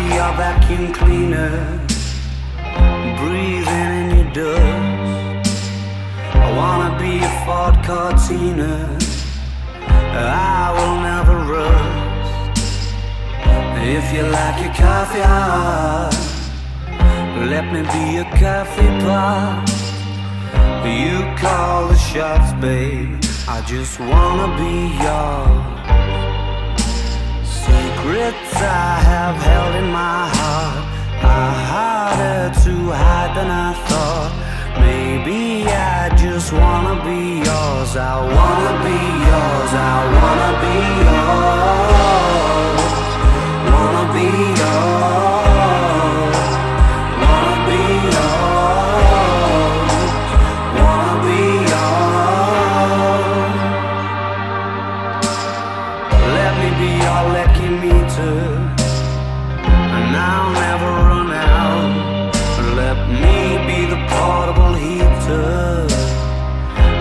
be your vacuum cleaner, breathing in your dust. I wanna be a Ford Cortina, I will never rust. If you like your coffee hot, let me be a coffee pot. You call the shots, babe, I just wanna be yours. Secrets I have held in my heart are harder to hide than I thought. Maybe I just wanna be yours. I wanna be yours. I wanna be yours. Wanna be yours. Wanna be yours. Wanna be yours. Let me be your lucky meter, and I'll never run out. Let me be the portable heater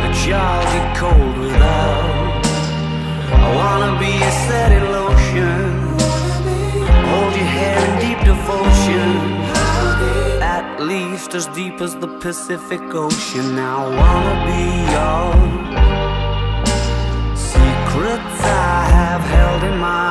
that y'all get cold without. I wanna be a steady lotion, hold your hand in deep devotion, at least as deep as the Pacific Ocean. I wanna be yours. Secrets I have held in my